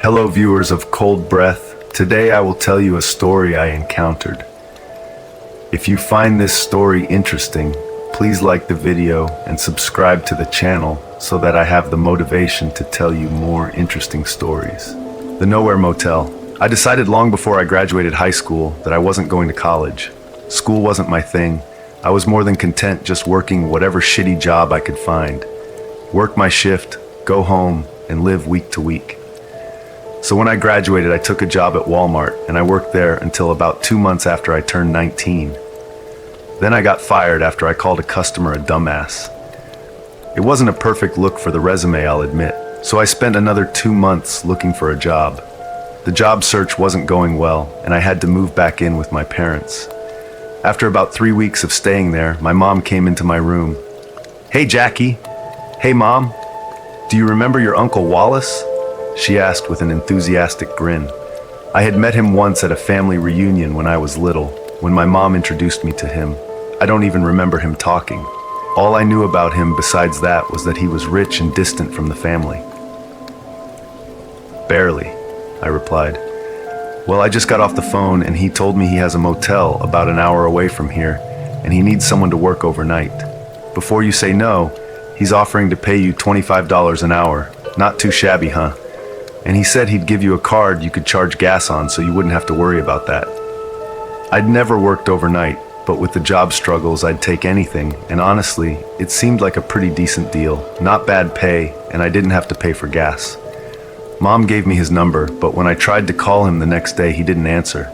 Hello, viewers of Cold Breath. Today I will tell you a story I encountered. If you find this story interesting, please like the video and subscribe to the channel so that I have the motivation to tell you more interesting stories. The Nowhere Motel. I decided long before I graduated high school that I wasn't going to college. School wasn't my thing. I was more than content just working whatever shitty job I could find. Work my shift, go home, and live week to week. So when I graduated, I took a job at Walmart, and I worked there until about 2 months after I turned 19. Then I got fired after I called a customer a dumbass. It wasn't a perfect look for the resume, I'll admit, so I spent another 2 months looking for a job. The job search wasn't going well, and I had to move back in with my parents. After about 3 weeks of staying there, my mom came into my room. "Hey, Jackie." "Hey, Mom. Do you remember your Uncle Wallace?" she asked with an enthusiastic grin. I had met him once at a family reunion when I was little, when my mom introduced me to him. I don't even remember him talking. All I knew about him besides that was that he was rich and distant from the family. "Barely," I replied. "Well, I just got off the phone and he told me he has a motel about an hour away from here and he needs someone to work overnight. Before you say no, he's offering to pay you $25 an hour. Not too shabby, huh? And he said he'd give you a card you could charge gas on so you wouldn't have to worry about that." I'd never worked overnight, but with the job struggles I'd take anything, and honestly, it seemed like a pretty decent deal. Not bad pay, and I didn't have to pay for gas. Mom gave me his number, but when I tried to call him the next day, he didn't answer.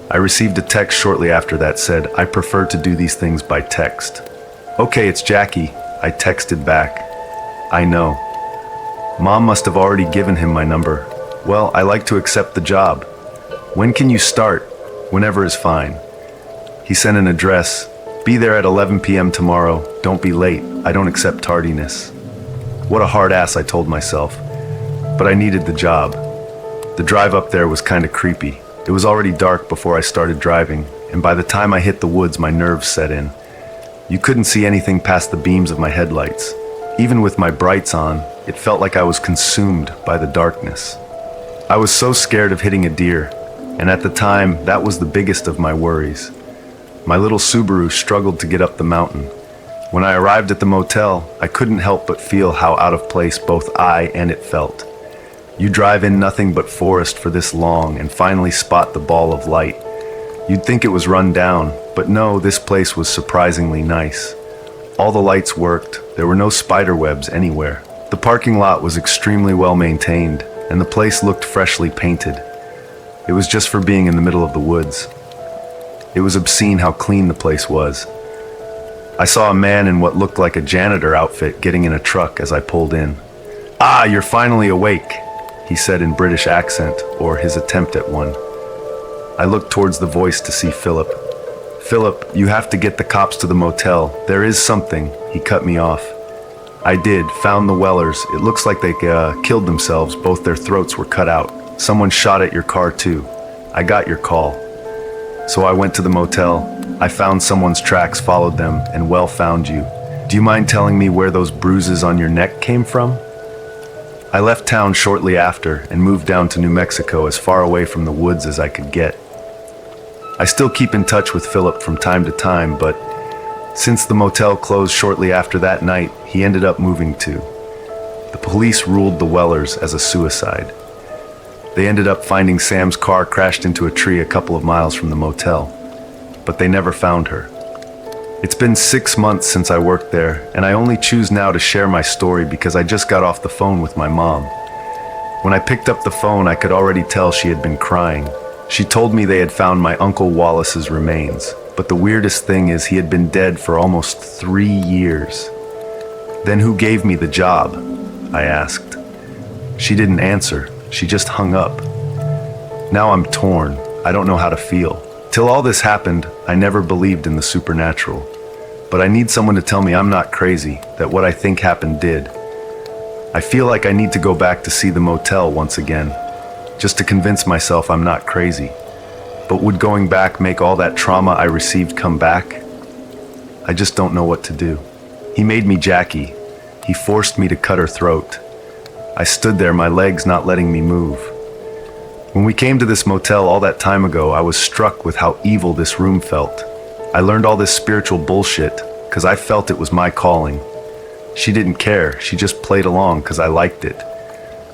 I received a text shortly after that said, "I prefer to do these things by text." "Okay, it's Jackie," I texted back. "I know." Mom must have already given him my number. "Well, I like to accept the job. When can you start?" "Whenever is fine." He sent an address. "Be there at 11 p.m. tomorrow. Don't be late. I don't accept tardiness." What a hard ass, I told myself. But I needed the job. The drive up there was kind of creepy. It was already dark before I started driving, and by the time I hit the woods, my nerves set in. You couldn't see anything past the beams of my headlights. Even with my brights on, it felt like I was consumed by the darkness. I was so scared of hitting a deer, and at the time, that was the biggest of my worries. My little Subaru struggled to get up the mountain. When I arrived at the motel, I couldn't help but feel how out of place both I and it felt. You drive in nothing but forest for this long and finally spot the ball of light. You'd think it was run down, but no, this place was surprisingly nice. All the lights worked, there were no spider webs anywhere. The parking lot was extremely well maintained, and the place looked freshly painted. It was just for being in the middle of the woods. It was obscene how clean the place was. I saw a man in what looked like a janitor outfit getting in a truck as I pulled in. "Ah, you're finally awake," he said in British accent, or his attempt at one. I looked towards the voice to see Philip. "Philip, you have to get the cops to the motel. There is something." He cut me off. I did, found the Wellers. It looks like they killed themselves. Both their throats were cut out. Someone shot at your car too. I got your call. So I went to the motel. I found someone's tracks, followed them, and well found you. Do you mind telling me where those bruises on your neck came from? I left town shortly after and moved down to New Mexico as far away from the woods as I could get. I still keep in touch with Philip from time to time, but since the motel closed shortly after that night, he ended up moving too. The police ruled the Wellers as a suicide. They ended up finding Sam's car crashed into a tree a couple of miles from the motel, but they never found her. It's been 6 months since I worked there, and I only choose now to share my story because I just got off the phone with my mom. When I picked up the phone, I could already tell she had been crying. She told me they had found my Uncle Wallace's remains, but the weirdest thing is he had been dead for almost 3 years. "Then who gave me the job?" I asked. She didn't answer, she just hung up. Now I'm torn, I don't know how to feel. Till all this happened, I never believed in the supernatural. But I need someone to tell me I'm not crazy, that what I think happened did. I feel like I need to go back to see the motel once again, just to convince myself I'm not crazy. But would going back make all that trauma I received come back? I just don't know what to do. He made me Jackie. He forced me to cut her throat. I stood there, my legs not letting me move. When we came to this motel all that time ago, I was struck with how evil this room felt. I learned all this spiritual bullshit because I felt it was my calling. She didn't care, she just played along because I liked it.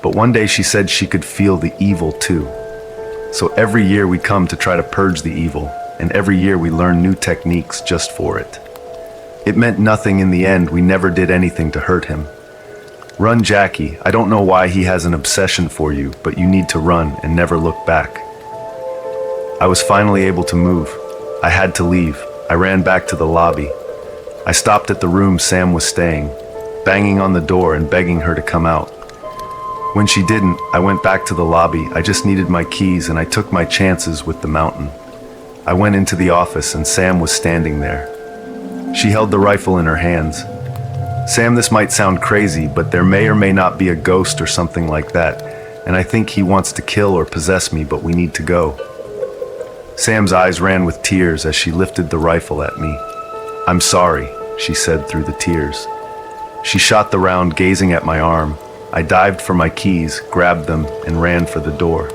But one day she said she could feel the evil too. So every year we come to try to purge the evil, and every year we learn new techniques just for it. It meant nothing in the end, we never did anything to hurt him. Run, Jackie, I don't know why he has an obsession for you, but you need to run and never look back. I was finally able to move. I had to leave. I ran back to the lobby. I stopped at the room Sam was staying, banging on the door and begging her to come out. When she didn't, I went back to the lobby. I just needed my keys and I took my chances with the mountain. I went into the office and Sam was standing there. She held the rifle in her hands. Sam, this might sound crazy, but there may or may not be a ghost or something like that, and I think he wants to kill or possess me, but we need to go. Sam's eyes ran with tears as she lifted the rifle at me. I'm sorry, she said through the tears. She shot the round, gazing at my arm. I dived for my keys, grabbed them, and ran for the door.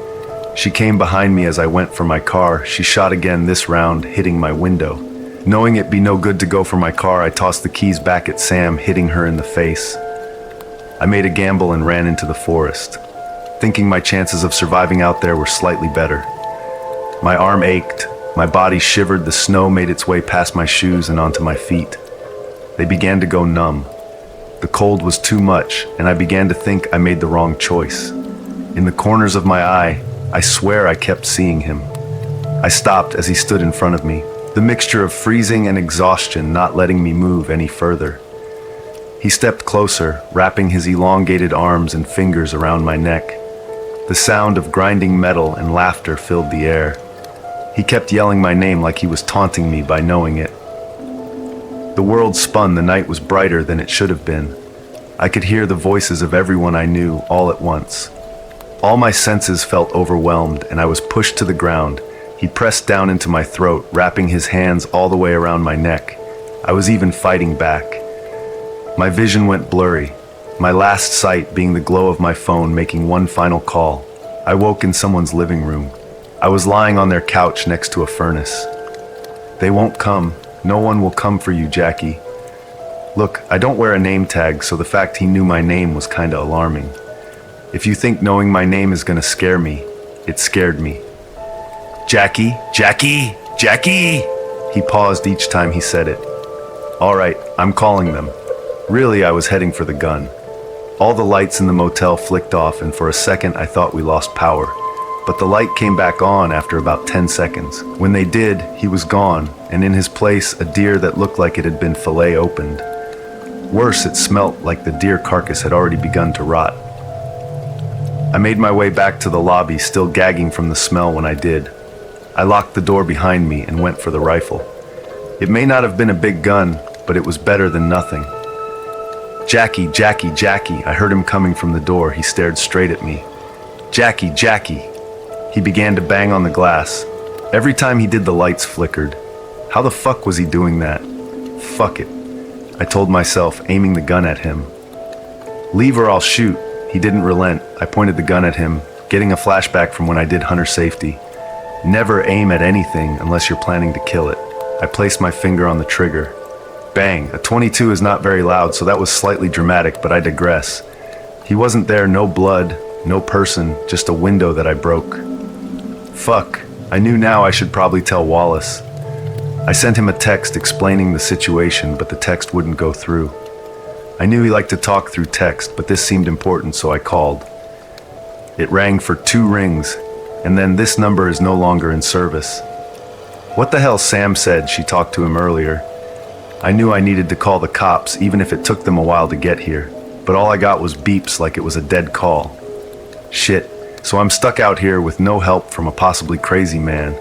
She came behind me as I went for my car. She shot again, this round hitting my window. Knowing it'd be no good to go for my car, I tossed the keys back at Sam, hitting her in the face. I made a gamble and ran into the forest, thinking my chances of surviving out there were slightly better. My arm ached, my body shivered, the snow made its way past my shoes and onto my feet. They began to go numb. The cold was too much, and I began to think I made the wrong choice. In the corners of my eye, I swear I kept seeing him. I stopped as he stood in front of me, the mixture of freezing and exhaustion not letting me move any further. He stepped closer, wrapping his elongated arms and fingers around my neck. The sound of grinding metal and laughter filled the air. He kept yelling my name like he was taunting me by knowing it. The world spun, the night was brighter than it should have been. I could hear the voices of everyone I knew all at once. All my senses felt overwhelmed, and I was pushed to the ground. He pressed down into my throat, wrapping his hands all the way around my neck. I was even fighting back. My vision went blurry, my last sight being the glow of my phone making one final call. I woke in someone's living room. I was lying on their couch next to a furnace. They won't come. No one will come for you, Jackie. Look, I don't wear a name tag, so the fact he knew my name was kinda alarming. If you think knowing my name is gonna scare me, it scared me. Jackie, Jackie, Jackie! He paused each time he said it. All right, I'm calling them. Really, I was heading for the gun. All the lights in the motel flicked off, and for a second I thought we lost power. But the light came back on after about 10 seconds. When they did, he was gone, and in his place, a deer that looked like it had been fillet opened. Worse, it smelt like the deer carcass had already begun to rot. I made my way back to the lobby, still gagging from the smell when I did. I locked the door behind me and went for the rifle. It may not have been a big gun, but it was better than nothing. Jackie, Jackie, Jackie, I heard him coming from the door. He stared straight at me. Jackie, Jackie. He began to bang on the glass. Every time he did, the lights flickered. How the fuck was he doing that? Fuck it, I told myself, aiming the gun at him. Leave or I'll shoot. He didn't relent. I pointed the gun at him, getting a flashback from when I did hunter safety. Never aim at anything unless you're planning to kill it. I placed my finger on the trigger. Bang! A 22 is not very loud, so that was slightly dramatic, but I digress. He wasn't there, no blood, no person, just a window that I broke. Fuck. I knew now I should probably tell Wallace. I sent him a text explaining the situation, but the text wouldn't go through. I knew he liked to talk through text, but this seemed important, so I called. It rang for 2 rings, and then this number is no longer in service. What the hell, Sam said she talked to him earlier. I knew I needed to call the cops, even if it took them a while to get here, but all I got was beeps like it was a dead call. Shit, so I'm stuck out here with no help from a possibly crazy man.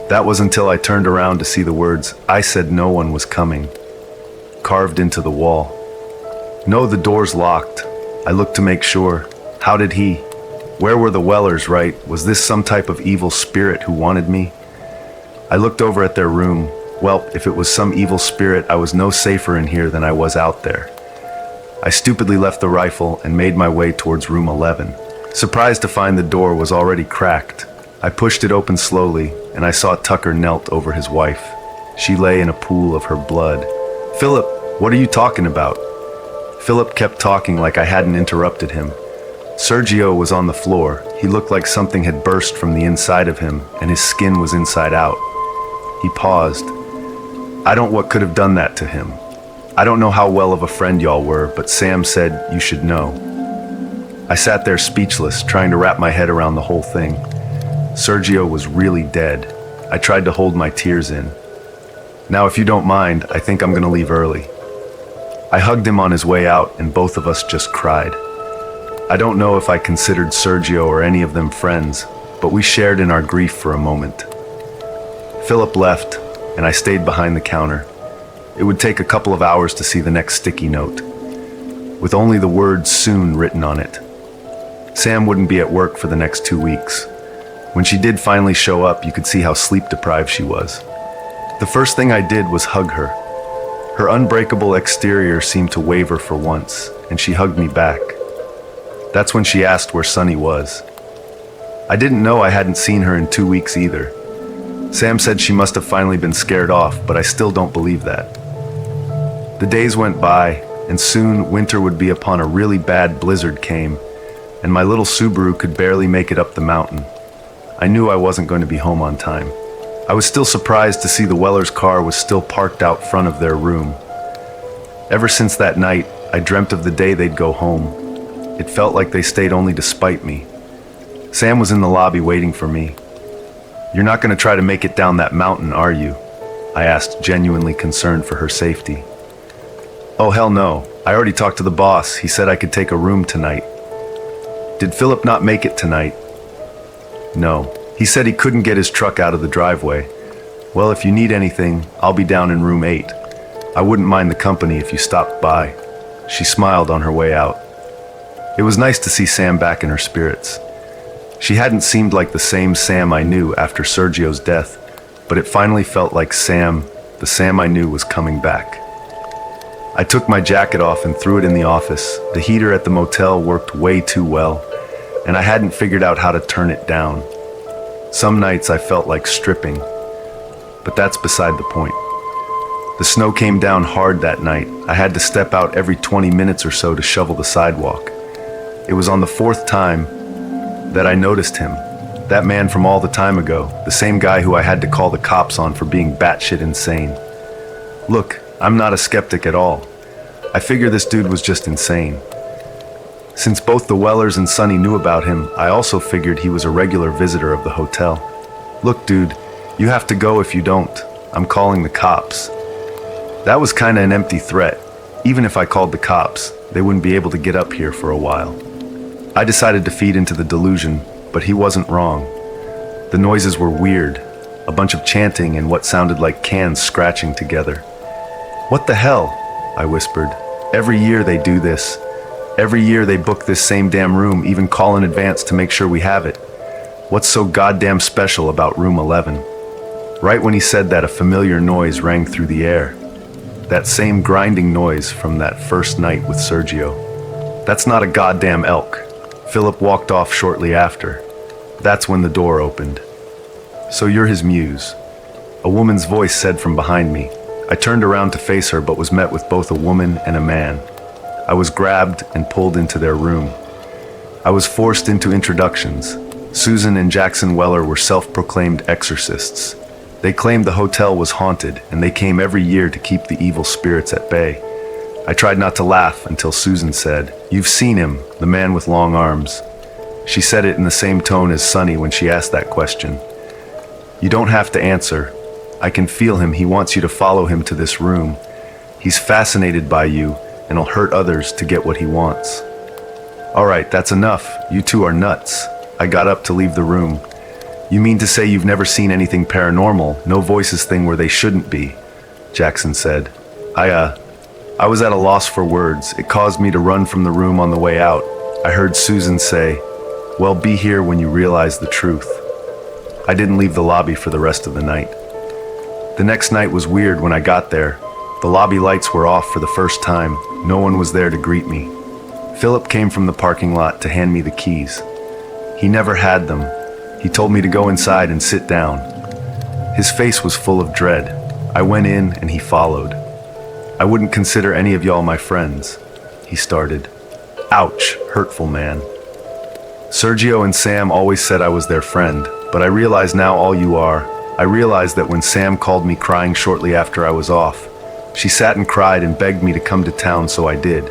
That was until I turned around to see the words, "I said no one was coming," carved into the wall. No, the door's locked. I looked to make sure. How did he? Where were the Wellers, right? Was this some type of evil spirit who wanted me? I looked over at their room. Well, if it was some evil spirit, I was no safer in here than I was out there. I stupidly left the rifle and made my way towards room 11, surprised to find the door was already cracked. I pushed it open slowly, and I saw Tucker knelt over his wife. She lay in a pool of her blood. "Philip, what are you talking about?" Philip kept talking like I hadn't interrupted him. Sergio was on the floor. He looked like something had burst from the inside of him, and his skin was inside out. He paused. "I don't know what could have done that to him. I don't know how well of a friend y'all were, but Sam said you should know." I sat there speechless, trying to wrap my head around the whole thing. Sergio was really dead. I tried to hold my tears in. "Now, if you don't mind, I think I'm gonna leave early." I hugged him on his way out, and both of us just cried. I don't know if I considered Sergio or any of them friends, but we shared in our grief for a moment. Philip left, and I stayed behind the counter. It would take a couple of hours to see the next sticky note, with only the word "soon" written on it. Sam wouldn't be at work for the next 2 weeks. When she did finally show up, you could see how sleep-deprived she was. The first thing I did was hug her. Her unbreakable exterior seemed to waver for once, and she hugged me back. That's when she asked where Sunny was. I didn't know I hadn't seen her in 2 weeks either. Sam said she must have finally been scared off, but I still don't believe that. The days went by, and soon winter would be upon a really bad blizzard came, and my little Subaru could barely make it up the mountain. I knew I wasn't going to be home on time. I was still surprised to see the Wellers' car was still parked out front of their room. Ever since that night, I dreamt of the day they'd go home. It felt like they stayed only to spite me. Sam was in the lobby waiting for me. "You're not going to try to make it down that mountain, are you?" I asked, genuinely concerned for her safety. "Oh, hell no. I already talked to the boss. He said I could take a room tonight." "Did Philip not make it tonight?" "No. He said he couldn't get his truck out of the driveway." "Well, if you need anything, I'll be down in room 8. I wouldn't mind the company if you stopped by." She smiled on her way out. It was nice to see Sam back in her spirits. She hadn't seemed like the same Sam I knew after Sergio's death, but it finally felt like Sam, the Sam I knew, was coming back. I took my jacket off and threw it in the office. The heater at the motel worked way too well, and I hadn't figured out how to turn it down. Some nights I felt like stripping, but that's beside the point. The snow came down hard that night. I had to step out every 20 minutes or so to shovel the sidewalk. It was on the 4th time that I noticed him, that man from all the time ago, the same guy who I had to call the cops on for being batshit insane. Look, I'm not a skeptic at all. I figure this dude was just insane. Since both the Wellers and Sunny knew about him, I also figured he was a regular visitor of the hotel. "Look, dude, you have to go if you don't. I'm calling the cops." That was kinda an empty threat. Even if I called the cops, they wouldn't be able to get up here for a while. I decided to feed into the delusion, but he wasn't wrong. The noises were weird, a bunch of chanting and what sounded like cans scratching together. "What the hell?" I whispered. "Every year they do this. Every year they book this same damn room, even call in advance to make sure we have it. What's so goddamn special about room 11? Right when he said that, a familiar noise rang through the air. That same grinding noise from that first night with Sergio. "That's not a goddamn elk." Philip walked off shortly after. That's when the door opened. "So you're his muse," a woman's voice said from behind me. I turned around to face her, but was met with both a woman and a man. I was grabbed and pulled into their room. I was forced into introductions. Susan and Jackson Weller were self-proclaimed exorcists. They claimed the hotel was haunted, and they came every year to keep the evil spirits at bay. I tried not to laugh until Susan said, "You've seen him, the man with long arms." She said it in the same tone as Sunny when she asked that question. "You don't have to answer. I can feel him. He wants you to follow him to this room. He's fascinated by you, and he'll hurt others to get what he wants." "All right, that's enough. You two are nuts." I got up to leave the room. "You mean to say you've never seen anything paranormal, no voices thing where they shouldn't be?" Jackson said. I was at a loss for words. It caused me to run from the room on the way out. I heard Susan say, "Well, be here when you realize the truth." I didn't leave the lobby for the rest of the night. The next night was weird when I got there. The lobby lights were off for the first time. No one was there to greet me. Philip came from the parking lot to hand me the keys. He never had them. He told me to go inside and sit down. His face was full of dread. I went in and he followed. "I wouldn't consider any of y'all my friends," he started. Ouch, hurtful man. "Sergio and Sam always said I was their friend, but I realize now all you are. I realized that when Sam called me crying shortly after I was off, she sat and cried and begged me to come to town, so I did.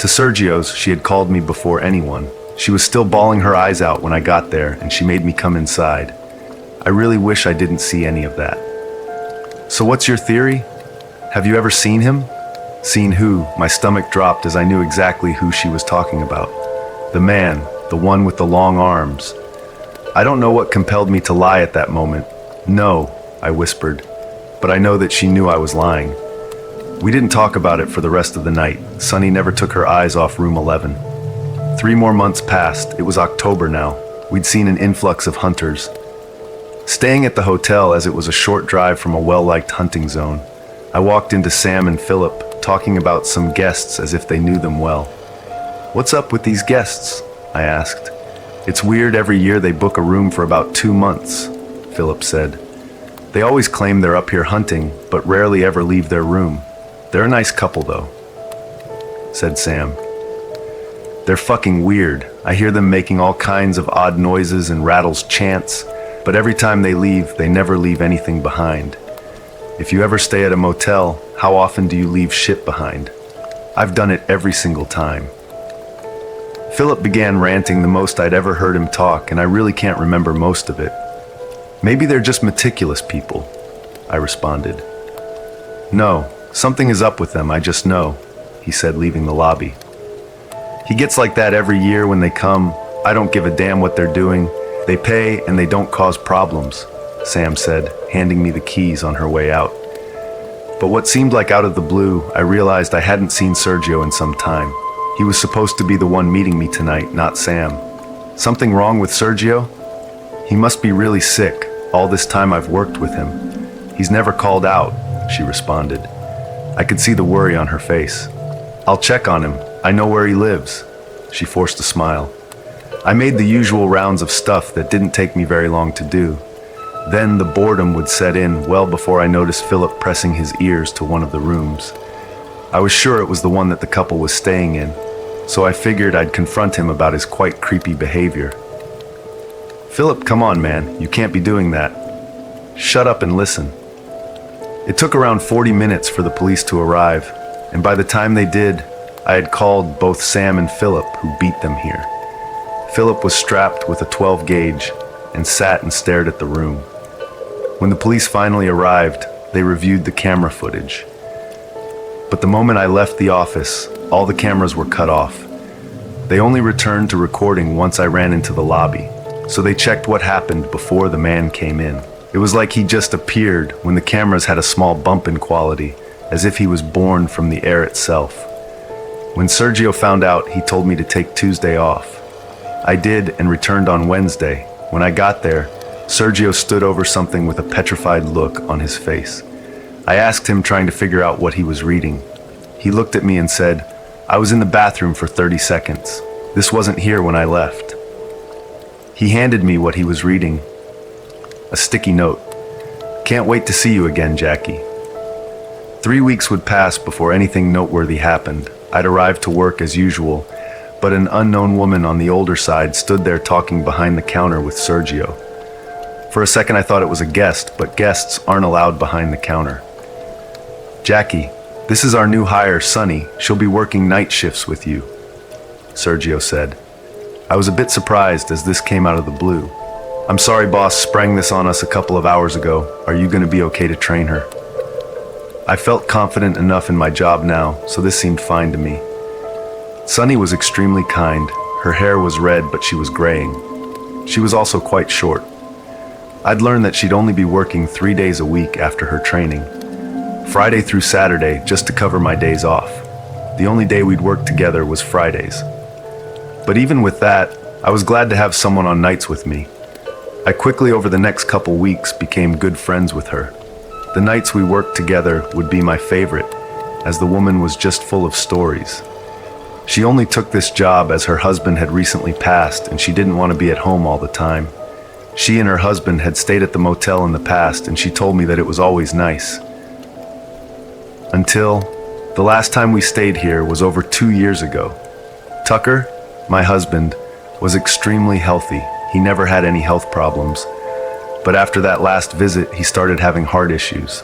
To Sergio's, she had called me before anyone. She was still bawling her eyes out when I got there, and she made me come inside. I really wish I didn't see any of that." "So what's your theory? Have you ever seen him?" "Seen who?" My stomach dropped as I knew exactly who she was talking about. The man, the one with the long arms. I don't know what compelled me to lie at that moment. "No," I whispered, but I know that she knew I was lying. We didn't talk about it for the rest of the night. Sunny never took her eyes off room 11. 3 more months passed. It was October now. We'd seen an influx of hunters. Staying at the hotel as it was a short drive from a well-liked hunting zone, I walked into Sam and Philip, talking about some guests as if they knew them well. "What's up with these guests?" I asked. "It's weird, every year they book a room for about 2 months, Philip said. "They always claim they're up here hunting, but rarely ever leave their room. They're a nice couple though," said Sam. "They're fucking weird. I hear them making all kinds of odd noises and rattles chants, but every time they leave, they never leave anything behind. If you ever stay at a motel, how often do you leave shit behind? I've done it every single time." Philip began ranting the most I'd ever heard him talk, and I really can't remember most of it. "Maybe they're just meticulous people," I responded. "No, something is up with them, I just know," he said, leaving the lobby. "He gets like that every year when they come. I don't give a damn what they're doing. They pay and they don't cause problems," Sam said, handing me the keys on her way out. But what seemed like out of the blue, I realized I hadn't seen Sergio in some time. He was supposed to be the one meeting me tonight, not Sam. "Something wrong with Sergio? He must be really sick. All this time I've worked with him. He's never called out," she responded. I could see the worry on her face. "I'll check on him. I know where he lives." She forced a smile. I made the usual rounds of stuff that didn't take me very long to do. Then the boredom would set in well before I noticed Philip pressing his ears to one of the rooms. I was sure it was the one that the couple was staying in, so I figured I'd confront him about his quite creepy behavior. "Philip, come on, man. You can't be doing that. Shut up and listen." It took around 40 minutes for the police to arrive, and by the time they did, I had called both Sam and Philip, who beat them here. Philip was strapped with a 12 gauge and sat and stared at the room. When the police finally arrived, they reviewed the camera footage. But the moment I left the office, all the cameras were cut off. They only returned to recording once I ran into the lobby, so they checked what happened before the man came in. It was like he just appeared when the cameras had a small bump in quality, as if he was born from the air itself. When Sergio found out, he told me to take Tuesday off. I did and returned on Wednesday. When I got there, Sergio stood over something with a petrified look on his face. I asked him, trying to figure out what he was reading. He looked at me and said, "I was in the bathroom for 30 seconds. This wasn't here when I left." He handed me what he was reading. A sticky note. "Can't wait to see you again, Jackie." 3 weeks would pass before anything noteworthy happened. I'd arrived to work as usual, but an unknown woman on the older side stood there talking behind the counter with Sergio. For a second I thought it was a guest, but guests aren't allowed behind the counter. "Jackie, this is our new hire, Sunny. She'll be working night shifts with you," Sergio said. I was a bit surprised as this came out of the blue. "I'm sorry, boss sprang this on us a couple of hours ago. Are you going to be okay to train her?" I felt confident enough in my job now, so this seemed fine to me. Sunny was extremely kind. Her hair was red, but she was graying. She was also quite short. I'd learned that she'd only be working 3 days a week after her training. Friday through Saturday, just to cover my days off. The only day we'd work together was Fridays. But even with that, I was glad to have someone on nights with me. I quickly, over the next couple weeks, became good friends with her. The nights we worked together would be my favorite, as the woman was just full of stories. She only took this job as her husband had recently passed and she didn't want to be at home all the time. She and her husband had stayed at the motel in the past, and she told me that it was always nice. Until the last time we stayed here was over 2 years ago. Tucker, my husband, was extremely healthy. He never had any health problems. But after that last visit, he started having heart issues.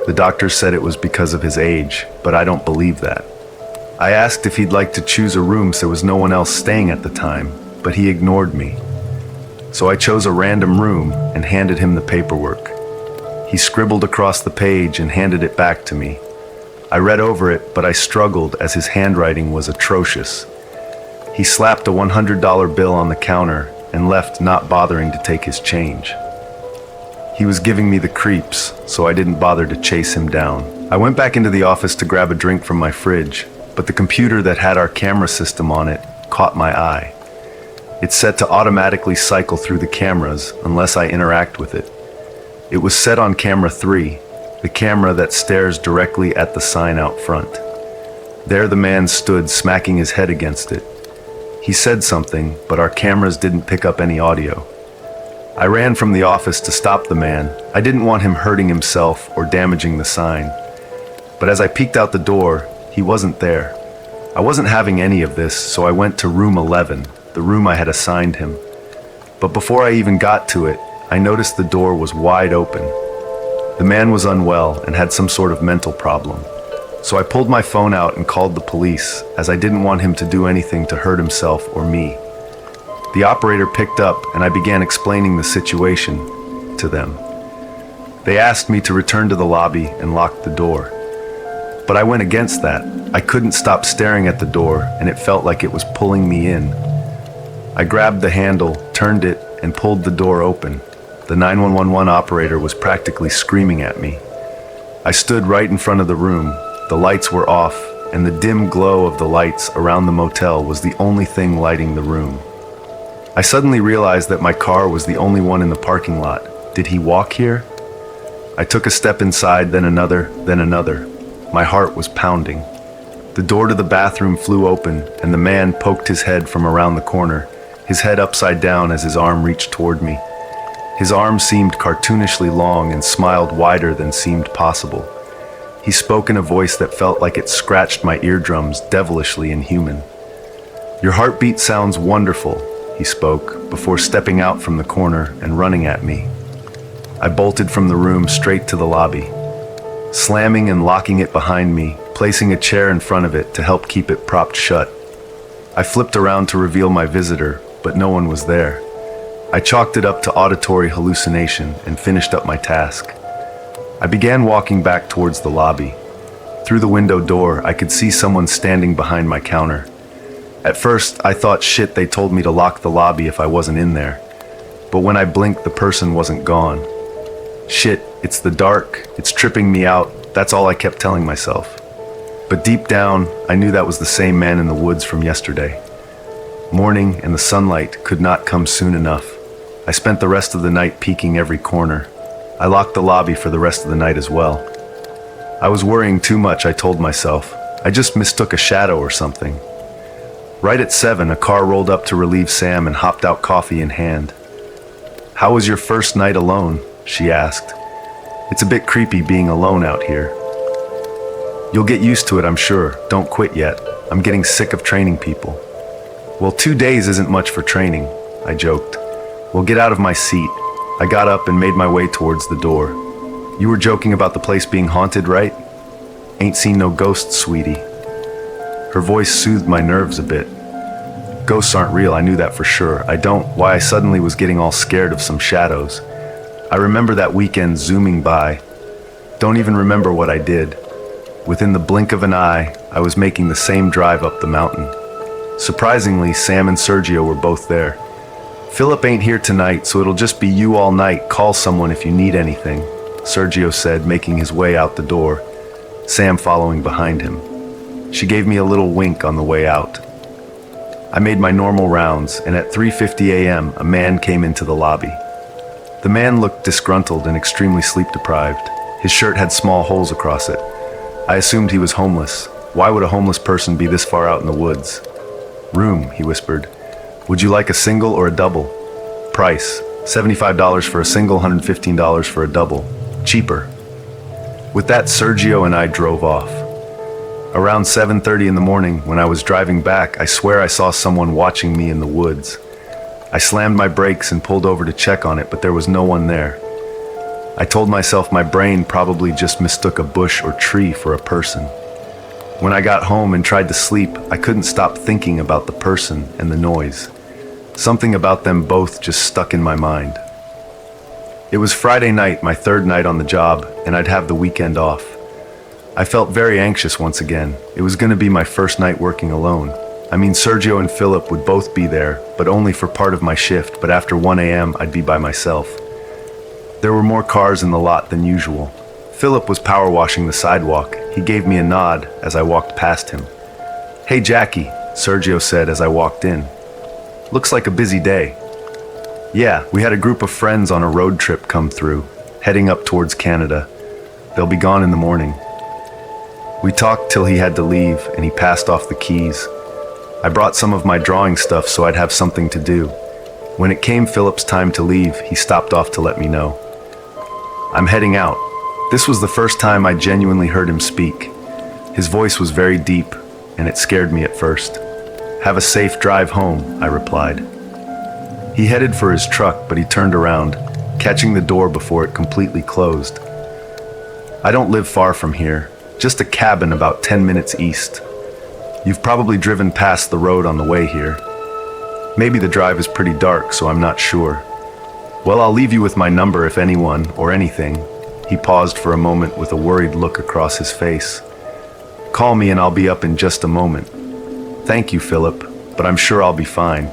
The doctors said it was because of his age, but I don't believe that. I asked if he'd like to choose a room so there was no one else staying at the time, but he ignored me. So I chose a random room and handed him the paperwork. He scribbled across the page and handed it back to me. I read over it, but I struggled as his handwriting was atrocious. He slapped a $100 bill on the counter and left, not bothering to take his change. He was giving me the creeps, so I didn't bother to chase him down. I went back into the office to grab a drink from my fridge, but the computer that had our camera system on it caught my eye. It's set to automatically cycle through the cameras unless I interact with it. It was set on camera 3, the camera that stares directly at the sign out front. There the man stood, smacking his head against it. He said something, but our cameras didn't pick up any audio. I ran from the office to stop the man. I didn't want him hurting himself or damaging the sign. But as I peeked out the door, he wasn't there. I wasn't having any of this, so I went to room 11, the room I had assigned him. But before I even got to it, I noticed the door was wide open. The man was unwell and had some sort of mental problem. So I pulled my phone out and called the police, as I didn't want him to do anything to hurt himself or me. The operator picked up and I began explaining the situation to them. They asked me to return to the lobby and lock the door. But I went against that. I couldn't stop staring at the door and it felt like it was pulling me in. I grabbed the handle, turned it, and pulled the door open. The 911 operator was practically screaming at me. I stood right in front of the room. The lights were off, and the dim glow of the lights around the motel was the only thing lighting the room. I suddenly realized that my car was the only one in the parking lot. Did he walk here? I took a step inside, then another, then another. My heart was pounding. The door to the bathroom flew open, and the man poked his head from around the corner, his head upside down as his arm reached toward me. His arm seemed cartoonishly long and smiled wider than seemed possible. He spoke in a voice that felt like it scratched my eardrums, devilishly inhuman. "Your heartbeat sounds wonderful," he spoke, before stepping out from the corner and running at me. I bolted from the room straight to the lobby, slamming and locking it behind me, placing a chair in front of it to help keep it propped shut. I flipped around to reveal my visitor, but no one was there. I chalked it up to auditory hallucination and finished up my task. I began walking back towards the lobby. Through the window door, I could see someone standing behind my counter. At first, I thought, shit, they told me to lock the lobby if I wasn't in there. But when I blinked, the person wasn't gone. Shit, it's the dark, it's tripping me out, that's all I kept telling myself. But deep down, I knew that was the same man in the woods from yesterday. Morning and the sunlight could not come soon enough. I spent the rest of the night peeking every corner. I locked the lobby for the rest of the night as well. I was worrying too much, I told myself. I just mistook a shadow or something. Right at 7, a car rolled up to relieve Sam and hopped out, coffee in hand. "How was your first night alone?" she asked. "It's a bit creepy being alone out here." "You'll get used to it, I'm sure. Don't quit yet. I'm getting sick of training people." "Well, 2 days isn't much for training," I joked. "Well, get out of my seat." I got up and made my way towards the door. "You were joking about the place being haunted, right?" "Ain't seen no ghosts, sweetie." Her voice soothed my nerves a bit. Ghosts aren't real, I knew that for sure. I don't, why I suddenly was getting all scared of some shadows. I remember that weekend zooming by. Don't even remember what I did. Within the blink of an eye, I was making the same drive up the mountain. Surprisingly, Sam and Sergio were both there. "Philip ain't here tonight, so it'll just be you all night. Call someone if you need anything," Sergio said, making his way out the door, Sam following behind him. She gave me a little wink on the way out. I made my normal rounds, and at 3:50 a.m., a man came into the lobby. The man looked disgruntled and extremely sleep-deprived. His shirt had small holes across it. I assumed he was homeless. Why would a homeless person be this far out in the woods? "Room," he whispered. "Would you like a single or a double?" "Price," $75 for a single, $115 for a double. Cheaper. With that, Sergio and I drove off. Around 7:30 in the morning, when I was driving back, I swear I saw someone watching me in the woods. I slammed my brakes and pulled over to check on it, but there was no one there. I told myself my brain probably just mistook a bush or tree for a person. When I got home and tried to sleep, I couldn't stop thinking about the person and the noise. Something about them both just stuck in my mind. It was Friday night, my third night on the job, and I'd have the weekend off. I felt very anxious once again. It was going to be my first night working alone. I mean, Sergio and Philip would both be there, but only for part of my shift, but after 1 a.m. I'd be by myself. There were more cars in the lot than usual. Philip was power washing the sidewalk. He gave me a nod as I walked past him. "Hey Jackie," Sergio said as I walked in. "Looks like a busy day." "Yeah, we had a group of friends on a road trip come through, heading up towards Canada. They'll be gone in the morning." We talked till he had to leave and he passed off the keys. I brought some of my drawing stuff so I'd have something to do. When it came Philip's time to leave, he stopped off to let me know. "I'm heading out." This was the first time I genuinely heard him speak. His voice was very deep, and it scared me at first. "Have a safe drive home," I replied. He headed for his truck, but he turned around, catching the door before it completely closed. "I don't live far from here, just a cabin about 10 minutes east. You've probably driven past the road on the way here. Maybe the drive is pretty dark, so I'm not sure. Well, I'll leave you with my number if anyone or anything." He paused for a moment with a worried look across his face. "Call me and I'll be up in just a moment." "Thank you, Philip, but I'm sure I'll be fine."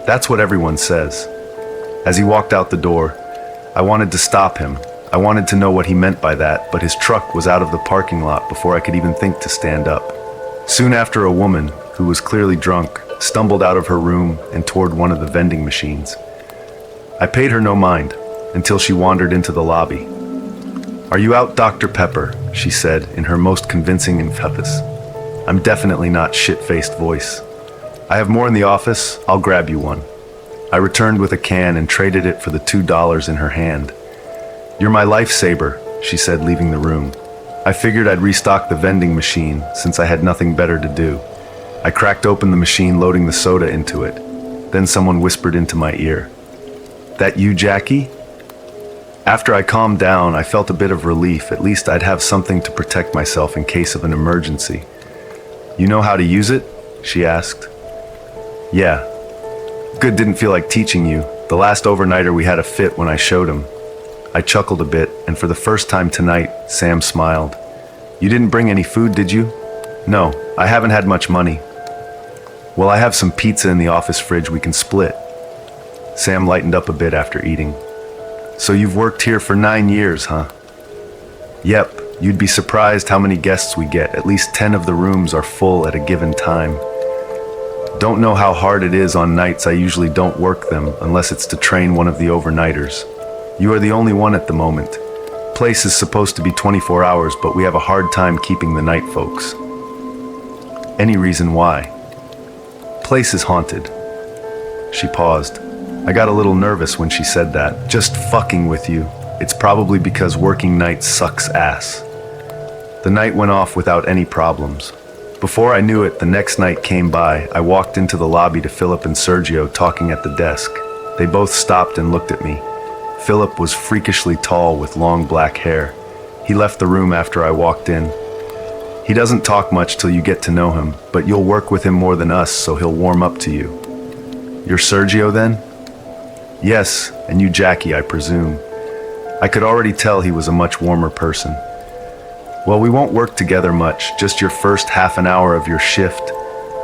That's what everyone says. As he walked out the door, I wanted to stop him. I wanted to know what he meant by that, but his truck was out of the parking lot before I could even think to stand up. Soon after, a woman, who was clearly drunk, stumbled out of her room and toward one of the vending machines. I paid her no mind until she wandered into the lobby. "Are you out, Dr. Pepper?" she said in her most convincing emphasis. I'm definitely not shit-faced voice. "I have more in the office, I'll grab you one." I returned with a can and traded it for the $2 in her hand. "You're my lifesaver," she said, leaving the room. I figured I'd restock the vending machine since I had nothing better to do. I cracked open the machine, loading the soda into it. Then someone whispered into my ear, "That you, Jackie?" After I calmed down, I felt a bit of relief. At least I'd have something to protect myself in case of an emergency. "You know how to use it?" she asked. "Yeah." "Good, didn't feel like teaching you. The last overnighter we had a fit when I showed him." I chuckled a bit, and for the first time tonight, Sam smiled. "You didn't bring any food, did you?" "No, I haven't had much money." "Well, I have some pizza in the office fridge we can split." Sam lightened up a bit after eating. "So you've worked here for 9 years, huh?" "Yep, you'd be surprised how many guests we get. At least 10 of the rooms are full at a given time. Don't know how hard it is on nights. I usually don't work them unless it's to train one of the overnighters. You are the only one at the moment. Place is supposed to be 24 hours, but we have a hard time keeping the night folks." "Any reason why?" "Place is haunted." She paused. I got a little nervous when she said that. "Just fucking with you. It's probably because working nights sucks ass." The night went off without any problems. Before I knew it, the next night came by. I walked into the lobby to Philip and Sergio talking at the desk. They both stopped and looked at me. Philip was freakishly tall with long black hair. He left the room after I walked in. He doesn't talk much till you get to know him, but you'll work with him more than us, so he'll warm up to you. "You're Sergio then?" "Yes, and you Jackie, I presume." I could already tell he was a much warmer person. "Well, we won't work together much, just your first half an hour of your shift.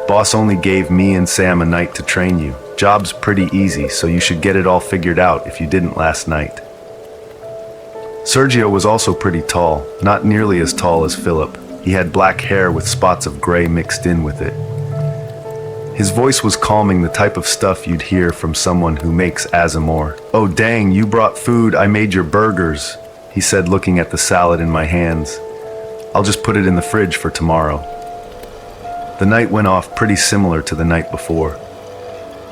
Boss only gave me and Sam a night to train you. Job's pretty easy, so you should get it all figured out if you didn't last night." Sergio was also pretty tall, not nearly as tall as Philip. He had black hair with spots of gray mixed in with it. His voice was calming, the type of stuff you'd hear from someone who makes Azamor. "Oh dang, you brought food, I made your burgers," he said, looking at the salad in my hands. "I'll just put it in the fridge for tomorrow." The night went off pretty similar to the night before.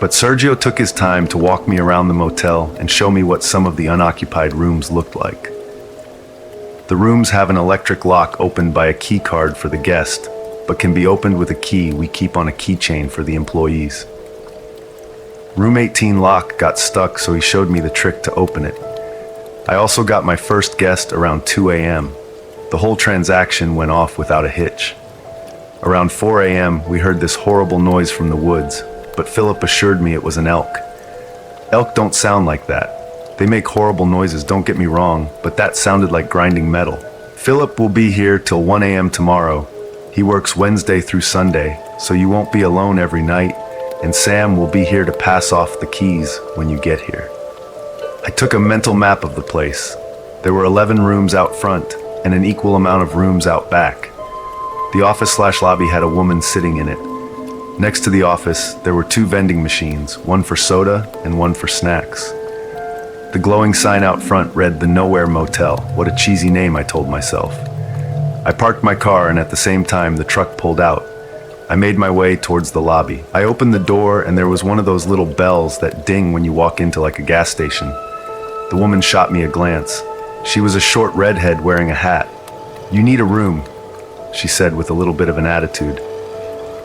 But Sergio took his time to walk me around the motel and show me what some of the unoccupied rooms looked like. The rooms have an electric lock opened by a key card for the guest, but can be opened with a key we keep on a keychain for the employees. Room 18 lock got stuck, so he showed me the trick to open it. I also got my first guest around 2 a.m. The whole transaction went off without a hitch. Around 4 a.m., we heard this horrible noise from the woods, but Philip assured me it was an elk. Elk don't sound like that. They make horrible noises, don't get me wrong, but that sounded like grinding metal. Philip will be here till 1 a.m. tomorrow. He works Wednesday through Sunday, so you won't be alone every night, and Sam will be here to pass off the keys when you get here. I took a mental map of the place. There were 11 rooms out front and an equal amount of rooms out back. The office/lobby had a woman sitting in it. Next to the office, there were 2 vending machines, one for soda and one for snacks. The glowing sign out front read the Nowhere Motel. What a cheesy name, I told myself. I parked my car, and at the same time the truck pulled out. I made my way towards the lobby. I opened the door, and there was one of those little bells that ding when you walk into like a gas station. The woman shot me a glance. She was a short redhead wearing a hat. "You need a room," she said with a little bit of an attitude.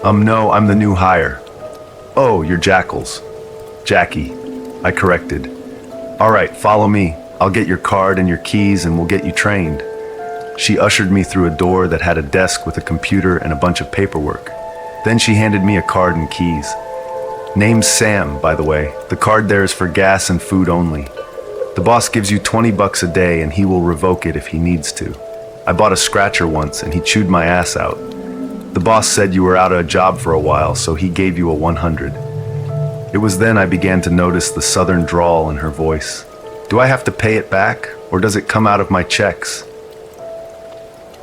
No, I'm the new hire." "Oh, you're Jackals." "Jackie," I corrected. "All right, follow me. I'll get your card and your keys and we'll get you trained." She ushered me through a door that had a desk with a computer and a bunch of paperwork. Then she handed me a card and keys. "Name's Sam, by the way. The card there is for gas and food only. The boss gives you $20 a day and he will revoke it if he needs to. I bought a scratcher once and he chewed my ass out. The boss said you were out of a job for a while, so he gave you a 100. It was then I began to notice the southern drawl in her voice. "Do I have to pay it back, or does it come out of my checks?"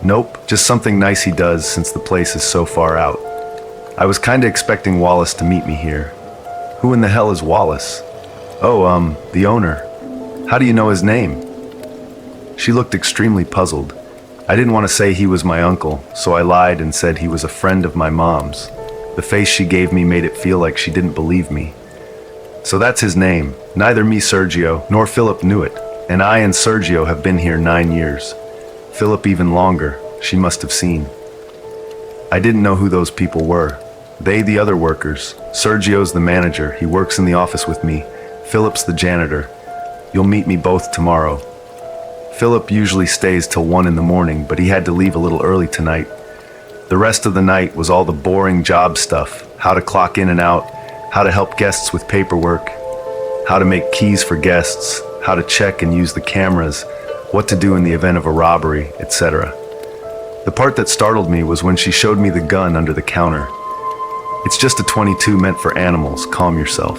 "Nope, just something nice he does since the place is so far out." I was kinda expecting Wallace to meet me here. "Who in the hell is Wallace?" "Oh, the owner. How do you know his name?" She looked extremely puzzled. I didn't want to say he was my uncle, so I lied and said he was a friend of my mom's. The face she gave me made it feel like she didn't believe me. "So that's his name. Neither me, Sergio, nor Philip knew it, and I and Sergio have been here 9 years. Philip even longer, she must have seen." I didn't know who those people were. They the other workers. Sergio's the manager, he works in the office with me. Philip's the janitor. You'll meet me both tomorrow. Philip usually stays till 1 in the morning, but he had to leave a little early tonight. The rest of the night was all the boring job stuff, how to clock in and out, how to help guests with paperwork, how to make keys for guests, how to check and use the cameras, what to do in the event of a robbery, etc. The part that startled me was when she showed me the gun under the counter. "It's just a .22 meant for animals, calm yourself."